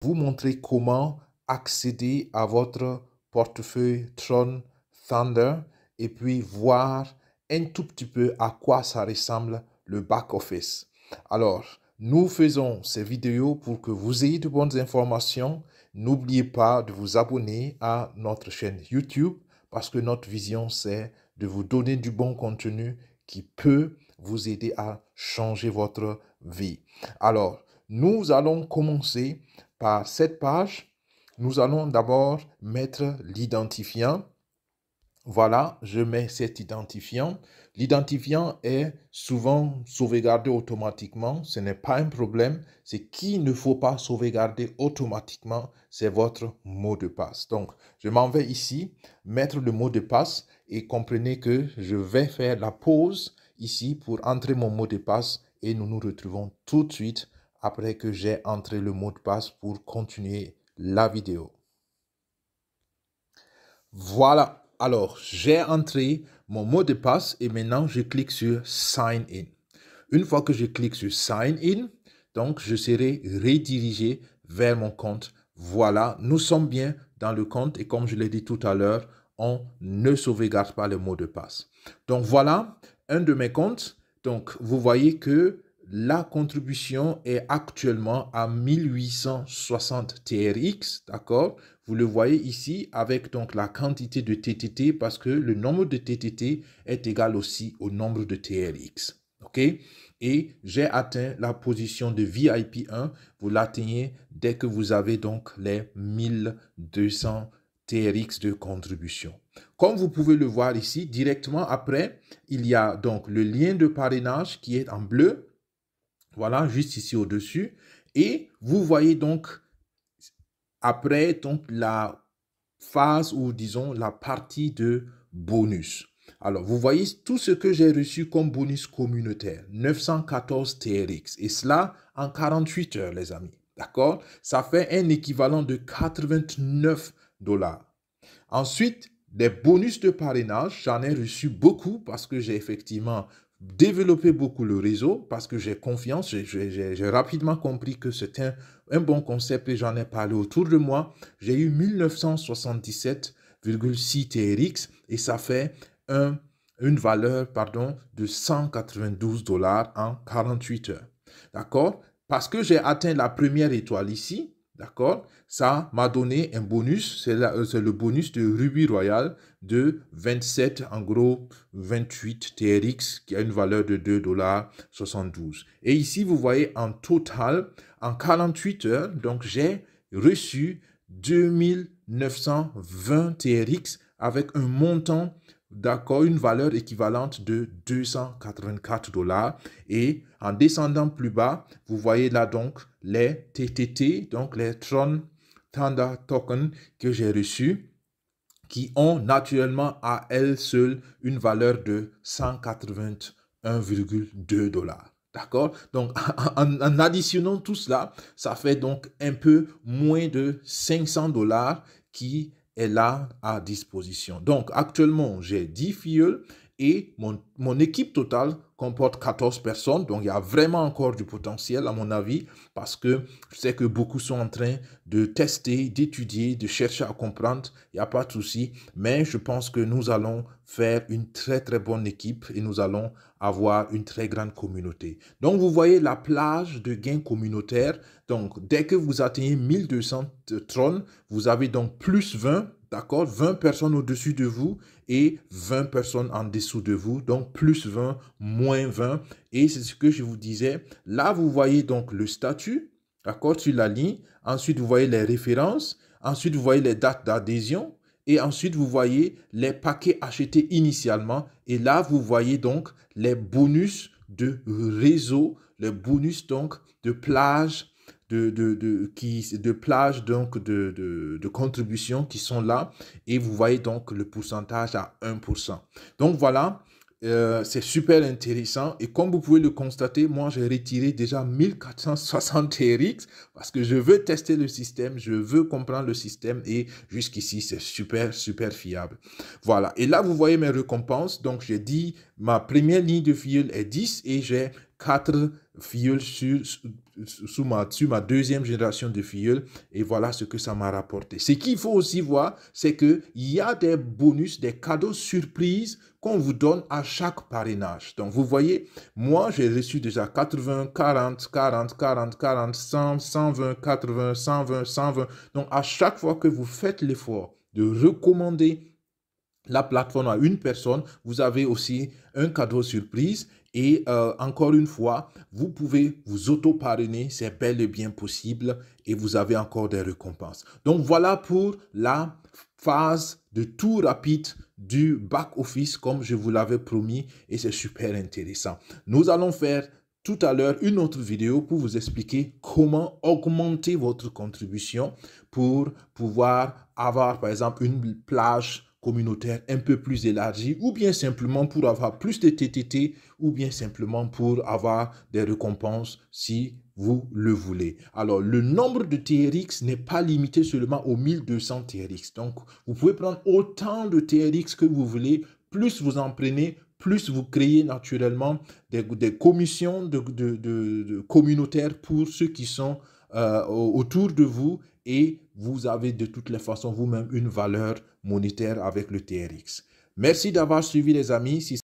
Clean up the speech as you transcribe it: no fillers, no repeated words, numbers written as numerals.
vous montrer comment accéder à votre portefeuille Tron Thunder et puis voir un tout petit peu à quoi ça ressemble le back-office. Alors, nous faisons ces vidéos pour que vous ayez de bonnes informations. N'oubliez pas de vous abonner à notre chaîne YouTube parce que notre vision, c'est de vous donner du bon contenu qui peut vous aider à changer votre vie. Alors, nous allons commencer par cette page. Nous allons d'abord mettre l'identifiant. Voilà, je mets cet identifiant. L'identifiant est souvent sauvegardé automatiquement. Ce n'est pas un problème. Ce qu'il ne faut pas sauvegarder automatiquement, c'est votre mot de passe. Donc, je m'en vais ici, mettre le mot de passe et comprenez que je vais faire la pause ici pour entrer mon mot de passe et nous nous retrouvons tout de suite après que j'ai entré le mot de passe pour continuer la vidéo. Voilà, alors j'ai entré mon mot de passe et maintenant je clique sur Sign In. Une fois que je clique sur Sign In, donc je serai redirigé vers mon compte. Voilà, nous sommes bien dans le compte et comme je l'ai dit tout à l'heure, on ne sauvegarde pas le mot de passe. Donc voilà, un de mes comptes. Donc vous voyez que la contribution est actuellement à 1860 TRX, d'accord? Vous le voyez ici avec donc la quantité de TTT parce que le nombre de TTT est égal aussi au nombre de TRX, ok? Et j'ai atteint la position de VIP 1. Vous l'atteignez dès que vous avez donc les 1200 TRX de contribution. Comme vous pouvez le voir ici, directement après, il y a donc le lien de parrainage qui est en bleu. Voilà, juste ici au-dessus. Et vous voyez donc après donc la phase ou disons la partie de bonus. Alors, vous voyez tout ce que j'ai reçu comme bonus communautaire, 914 TRX, et cela en 48 heures, les amis. D'accord? Ça fait un équivalent de 89 $. Ensuite, des bonus de parrainage, j'en ai reçu beaucoup parce que j'ai effectivement développé beaucoup le réseau, parce que j'ai confiance, j'ai rapidement compris que c'était un bon concept et j'en ai parlé autour de moi. J'ai eu 1977,6 TRX et ça fait une valeur de 192 $ en 48 heures. D'accord? Parce que j'ai atteint la première étoile ici, d'accord? Ça m'a donné un bonus, c'est le bonus de Ruby Royal de 27, en gros 28 TRX, qui a une valeur de 2,72 $. Et ici, vous voyez en total, en 48 heures, donc j'ai reçu 2920 TRX avec un montant, d'accord, une valeur équivalente de 284 $. Et en descendant plus bas, vous voyez là donc les TTT, donc les Tron Thunder Token que j'ai reçus, qui ont naturellement à elles seules une valeur de 181,2 $. D'accord? Donc, en additionnant tout cela, ça fait donc un peu moins de 500 $ qui est là à disposition. Donc, actuellement, j'ai 10 filles et mon équipe totale comporte 14 personnes. Donc, il y a vraiment encore du potentiel, à mon avis, parce que je sais que beaucoup sont en train de tester, d'étudier, de chercher à comprendre. Il n'y a pas de souci. Mais je pense que nous allons faire une très, très bonne équipe et nous allons avoir une très grande communauté. Donc, vous voyez la plage de gains communautaires. Donc, dès que vous atteignez 1200 trônes, vous avez donc plus 20, d'accord, 20 personnes au-dessus de vous et 20 personnes en dessous de vous, donc plus 20, moins 20. Et c'est ce que je vous disais. Là, vous voyez donc le statut, d'accord, sur la ligne. Ensuite, vous voyez les références. Ensuite, vous voyez les dates d'adhésion. Et ensuite, vous voyez les paquets achetés initialement. Et là, vous voyez donc les bonus de réseau, les bonus donc de plage, de contribution qui sont là. Et vous voyez donc le pourcentage à 1%. Donc voilà. C'est super intéressant et comme vous pouvez le constater, moi j'ai retiré déjà 1460 TRX parce que je veux tester le système, je veux comprendre le système et jusqu'ici c'est super fiable. Voilà, et là vous voyez mes récompenses, donc j'ai dit ma première ligne de fil est 10 et j'ai 4 filleuls sur ma deuxième génération de filleuls et voilà ce que ça m'a rapporté. Ce qu'il faut aussi voir, c'est qu'il y a des bonus, des cadeaux surprises qu'on vous donne à chaque parrainage. Donc, vous voyez, moi, j'ai reçu déjà 80, 40, 40, 40, 40, 100, 120, 80, 120, 120. Donc, à chaque fois que vous faites l'effort de recommander la plateforme à une personne, vous avez aussi un cadeau surprise. Et encore une fois, vous pouvez vous auto-parrainer, c'est bel et bien possible et vous avez encore des récompenses. Donc voilà pour la phase de tour rapide du back-office comme je vous l'avais promis et c'est super intéressant. Nous allons faire tout à l'heure une autre vidéo pour vous expliquer comment augmenter votre contribution pour pouvoir avoir par exemple une plage communautaire un peu plus élargie ou bien simplement pour avoir plus de TTT ou bien simplement pour avoir des récompenses si vous le voulez. Alors, le nombre de TRX n'est pas limité seulement aux 1200 TRX. Donc, vous pouvez prendre autant de TRX que vous voulez. Plus vous en prenez, plus vous créez naturellement des commissions de communautaires pour ceux qui sont autour de vous et vous avez de toutes les façons vous-même une valeur monétaire avec le TRX. Merci d'avoir suivi les amis.